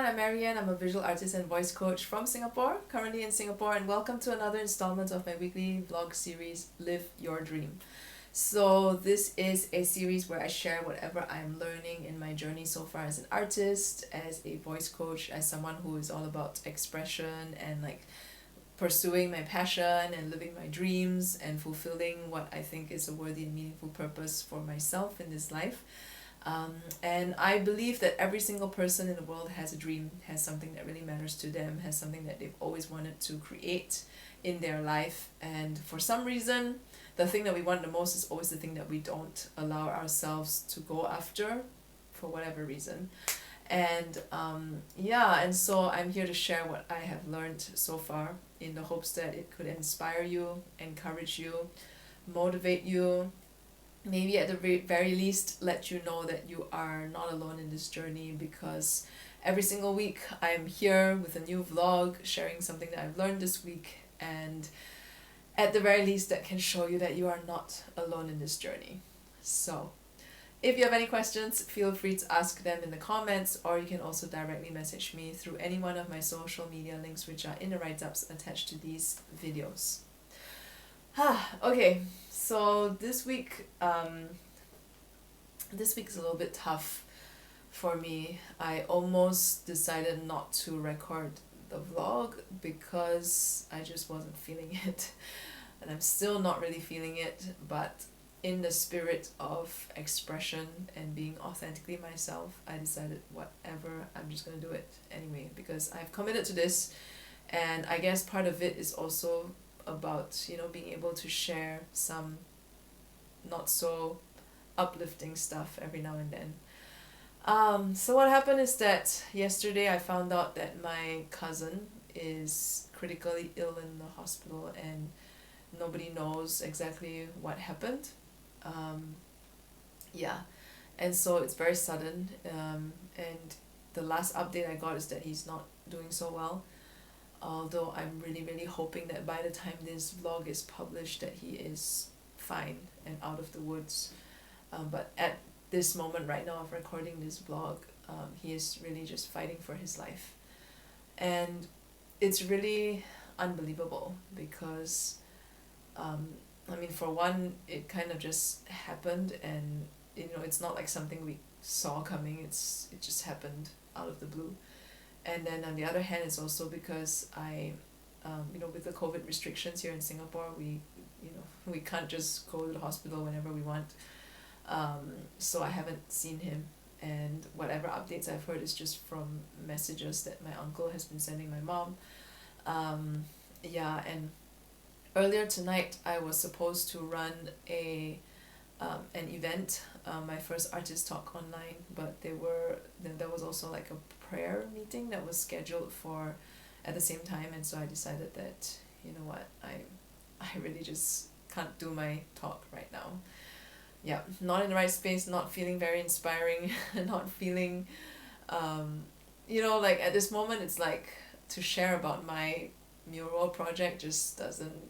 everyone, I'm MaryAnn. I'm a visual artist and voice coach from Singapore, currently in Singapore, and welcome to another installment of my weekly vlog series, Live Your Dream. So this is a series where I share whatever I'm learning in my journey so far as an artist, as a voice coach, as someone who is all about expression and pursuing my passion and living my dreams and fulfilling what I think is a worthy and meaningful purpose for myself in this life. And I believe that every single person in the world has a dream, has something that really matters to them, has something that they've always wanted to create in their life. And for some reason, the thing that we want the most is always the thing that we don't allow ourselves to go after for whatever reason. And and so I'm here to share what I have learned so far in the hopes that it could inspire you, encourage you, motivate you, maybe at the very least let you know that you are not alone in this journey, because every single week I'm here with a new vlog sharing something that I've learned this week, and at the very least that can show you that you are not alone in this journey. So if you have any questions, feel free to ask them in the comments, or you can also directly message me through any one of my social media links, which are in the write-ups attached to these videos. Okay, so this week is a little bit tough for me. I almost decided not to record the vlog because I just wasn't feeling it, and I'm still not really feeling it, but in the spirit of expression and being authentically myself, I decided whatever, I'm just gonna do it anyway, because I've committed to this. And I guess part of it is also about, being able to share some not so uplifting stuff every now and then. So what happened is that yesterday I found out that my cousin is critically ill in the hospital, and nobody knows exactly what happened. And so it's very sudden, and the last update I got is that he's not doing so well. Although I'm really hoping that by the time this vlog is published that he is fine and out of the woods. But at this moment right now of recording this vlog, he is really just fighting for his life. And it's really unbelievable because, for one, it kind of just happened, and it's not like something we saw coming. It just happened out of the blue. And then on the other hand, it's also because with the COVID restrictions here in Singapore, we can't just go to the hospital whenever we want. So I haven't seen him, and whatever updates I've heard is just from messages that my uncle has been sending my mom. And earlier tonight I was supposed to run an event, my first artist talk online, but there was also like a prayer meeting that was scheduled for at the same time, and so I decided that I really just can't do my talk right now. Not in the right space, not feeling very inspiring, not feeling at this moment it's like to share about my mural project just doesn't,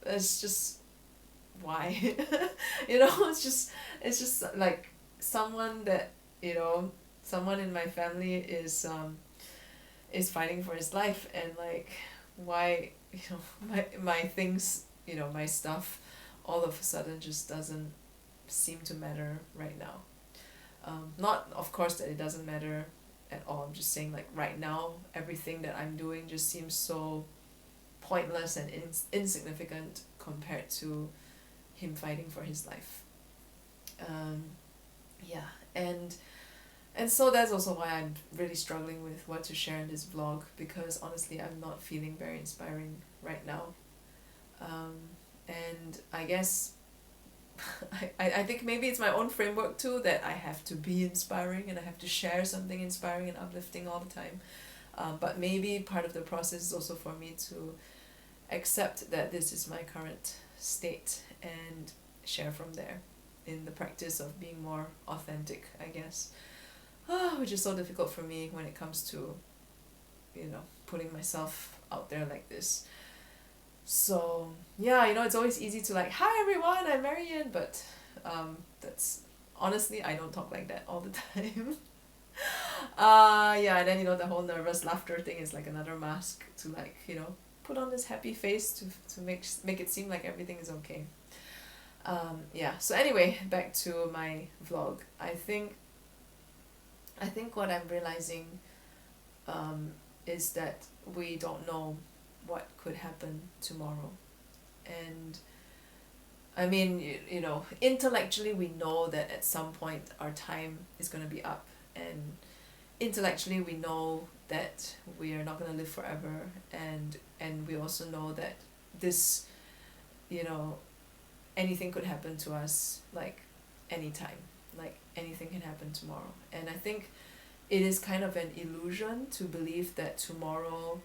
it's just why. It's just like someone that someone in my family is fighting for his life, and why my things, my stuff all of a sudden just doesn't seem to matter right now. Not of course that it doesn't matter at all, I'm just saying right now everything that I'm doing just seems so pointless and insignificant compared to him fighting for his life. And so that's also why I'm really struggling with what to share in this vlog, because honestly I'm not feeling very inspiring right now. And I guess I think maybe it's my own framework too, that I have to be inspiring and I have to share something inspiring and uplifting all the time. But maybe part of the process is also for me to accept that this is my current state and share from there in the practice of being more authentic, I guess. Which is so difficult for me when it comes to putting myself out there like this. So it's always easy to hi everyone, I'm MaryAnn, but that's honestly I don't talk like that all the time. Yeah, and then the whole nervous laughter thing is like another mask to like put on this happy face to make it seem like everything is okay. Yeah, so anyway, back to my vlog. I think what I'm realizing is that we don't know what could happen tomorrow. And I mean, intellectually we know that at some point our time is going to be up, and intellectually we know that we are not going to live forever, and we also know that this, you know, anything could happen to us, like anytime, like anything can happen tomorrow. And I think it is kind of an illusion to believe that tomorrow,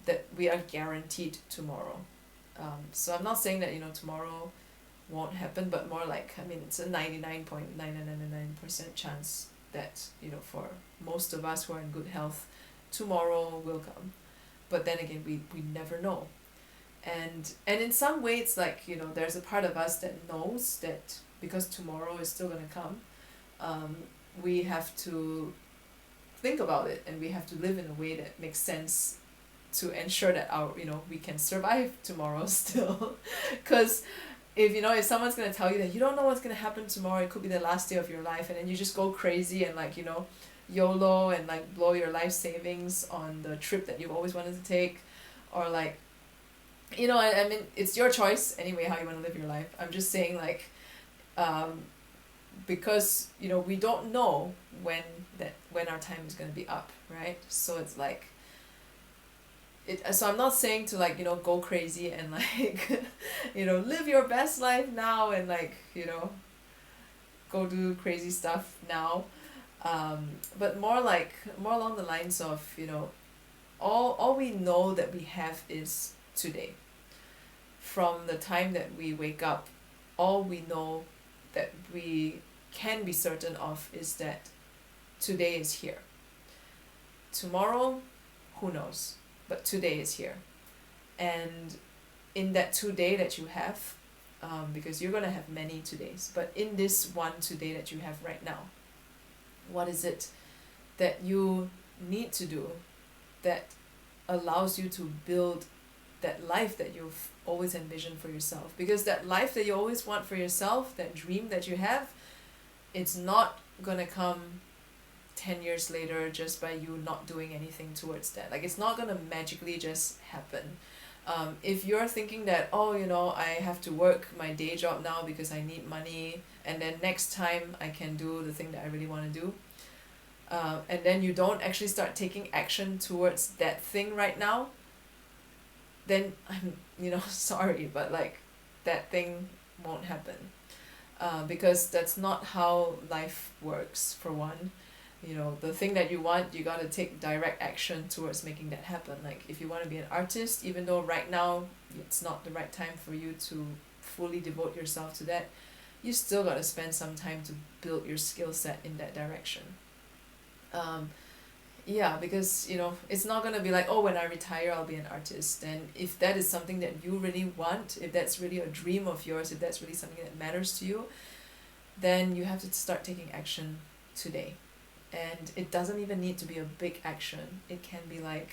that we are guaranteed tomorrow. So I'm not saying that tomorrow won't happen, but more like, I mean, it's a 99.9999% chance that for most of us who are in good health, tomorrow will come. But then again, we never know. And in some way it's like there's a part of us that knows that because tomorrow is still gonna come, we have to think about it, and we have to live in a way that makes sense to ensure that we can survive tomorrow still. Because if someone's gonna tell you that you don't know what's gonna happen tomorrow, it could be the last day of your life, and then you just go crazy and like YOLO and like blow your life savings on the trip that you've always wanted to take, or like I mean, it's your choice anyway how you want to live your life. I'm just saying like, because we don't know when our time is going to be up, right? So it's like so I'm not saying to like go crazy and like live your best life now and like go do crazy stuff now, but more along the lines of all we know that we have is today. From the time that we wake up, all we know that we can be certain of is that today is here. Tomorrow, who knows? But today is here. And in that today that you have, because you're going to have many todays, but in this one today that you have right now, what is it that you need to do that allows you to build that life that you've always envisioned for yourself? Because that life that you always want for yourself, that dream that you have, it's not gonna come 10 years later just by you not doing anything towards that. Like, it's not gonna magically just happen. If you're thinking that, I have to work my day job now because I need money, and then next time I can do the thing that I really want to do, and then you don't actually start taking action towards that thing right now, then I'm sorry, but like that thing won't happen, because that's not how life works. For one, the thing that you want, you got to take direct action towards making that happen. Like, if you want to be an artist, even though right now it's not the right time for you to fully devote yourself to that, you still got to spend some time to build your skill set in that direction. Yeah, because it's not gonna be like, oh, when I retire I'll be an artist. And if that is something that you really want, if that's really a dream of yours, if that's really something that matters to you, then you have to start taking action today. And it doesn't even need to be a big action. It can be like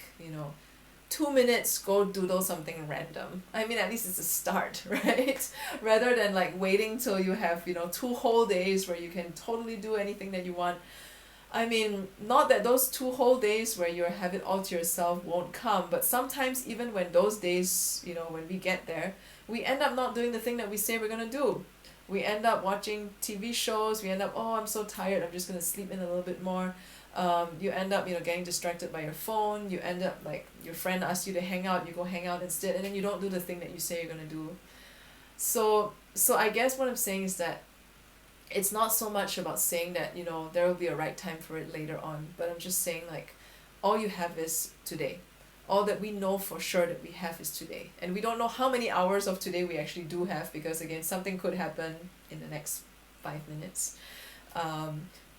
2 minutes, go doodle something random. I mean, at least it's a start, right? Rather than like waiting till you have 2 whole days where you can totally do anything that you want. I mean, not that those 2 whole days where you have it all to yourself won't come, but sometimes even when those days, when we get there, we end up not doing the thing that we say we're gonna do. We end up watching TV shows, we end up, I'm so tired, I'm just gonna sleep in a little bit more. You end up, getting distracted by your phone, you end up like, your friend asks you to hang out, you go hang out instead, and then you don't do the thing that you say you're gonna do. So I guess what I'm saying is that it's not so much about saying that there will be a right time for it later on, but I'm just saying like, all you have is today. All that we know for sure that we have is today, and we don't know how many hours of today we actually do have, because again, something could happen in the next 5 minutes.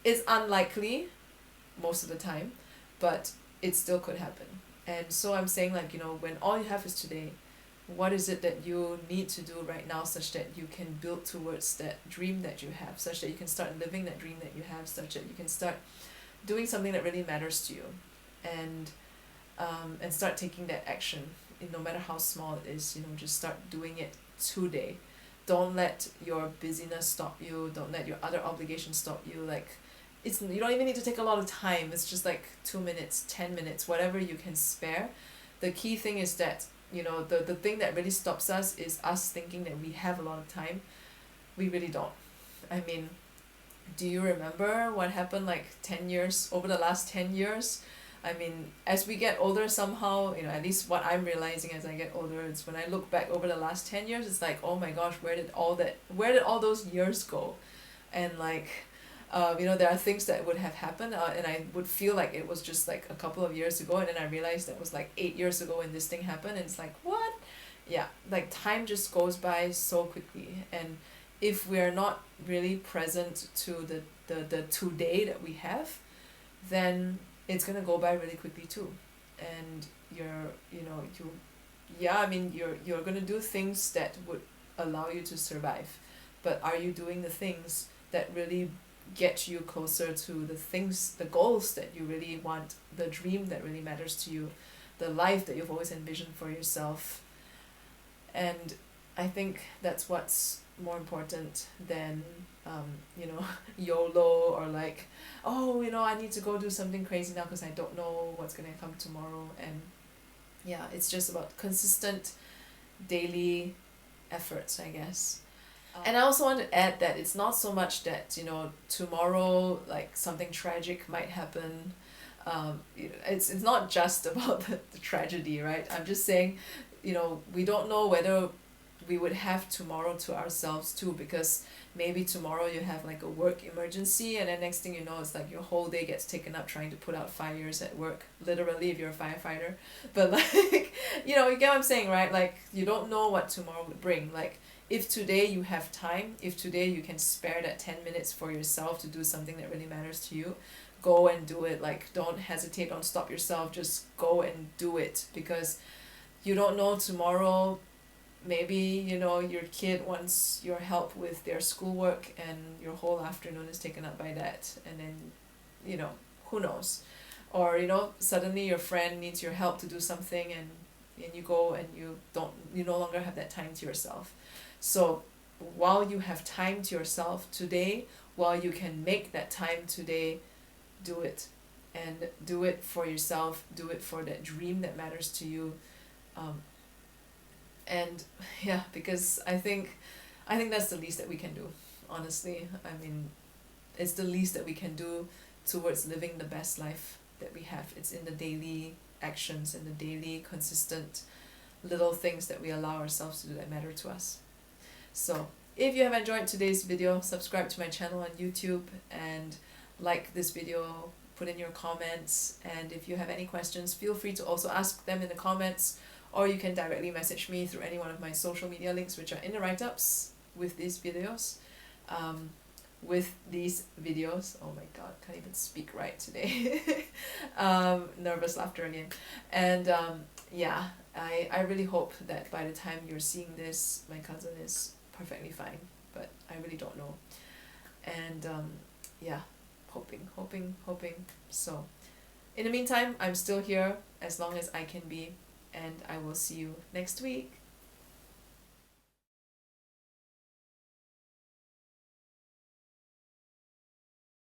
It's unlikely most of the time, but it still could happen. And so I'm saying like, when all you have is today, what is it that you need to do right now such that you can build towards that dream that you have, such that you can start living that dream that you have, such that you can start doing something that really matters to you, and start taking that action, no matter how small it is. Just start doing it today. Don't let your busyness stop you. Don't let your other obligations stop you. Like, you don't even need to take a lot of time. It's just like 2 minutes, 10 minutes, whatever you can spare. The key thing is that, the thing that really stops us is us thinking that we have a lot of time. We really don't. I mean, do you remember what happened like 10 years, over the last 10 years? I mean, as we get older somehow, at least what I'm realizing as I get older, it's when I look back over the last 10 years, it's like, oh my gosh, where did all those years go? And like, there are things that would have happened, and I would feel like it was just like a couple of years ago, and then I realized that was like 8 years ago when this thing happened, and it's like, what? Yeah, like time just goes by so quickly, and if we're not really present to the today that we have, then it's gonna go by really quickly too. And you're gonna do things that would allow you to survive, but are you doing the things that really get you closer to the goals that you really want, the dream that really matters to you, the life that you've always envisioned for yourself? And I think that's what's more important than YOLO, or like, oh, I need to go do something crazy now because I don't know what's gonna come tomorrow. And yeah, it's just about consistent daily efforts, I guess. And I also want to add that it's not so much that tomorrow like something tragic might happen. It's not just about the tragedy, right? I'm just saying, we don't know whether we would have tomorrow to ourselves too, because maybe tomorrow you have like a work emergency, and then next thing you know, it's like your whole day gets taken up trying to put out fires at work, literally, if you're a firefighter. But like, you get what I'm saying, right? Like, you don't know what tomorrow would bring. Like, if today you have time, if today you can spare that 10 minutes for yourself to do something that really matters to you, go and do it. Like, don't hesitate, don't stop yourself, just go and do it, because you don't know tomorrow. Maybe your kid wants your help with their schoolwork, and your whole afternoon is taken up by that, and then who knows? Or suddenly your friend needs your help to do something, and you go and you no longer have that time to yourself. So while you have time to yourself today, while you can make that time today, do it. And do it for yourself, do it for that dream that matters to you. And yeah, because I think that's the least that we can do, honestly. I mean, it's the least that we can do towards living the best life that we have. It's in the daily actions, in the daily consistent little things that we allow ourselves to do that matter to us. So if you have enjoyed today's video, subscribe to my channel on YouTube and like this video, put in your comments, and if you have any questions, feel free to also ask them in the comments, or you can directly message me through any one of my social media links, which are in the write-ups with these videos. Oh my god, can't even speak right today. Nervous laughter again. And yeah, I really hope that by the time you're seeing this, my cousin is perfectly fine, but I really don't know. And yeah, hoping. So in the meantime, I'm still here as long as I can be, and I will see you next week.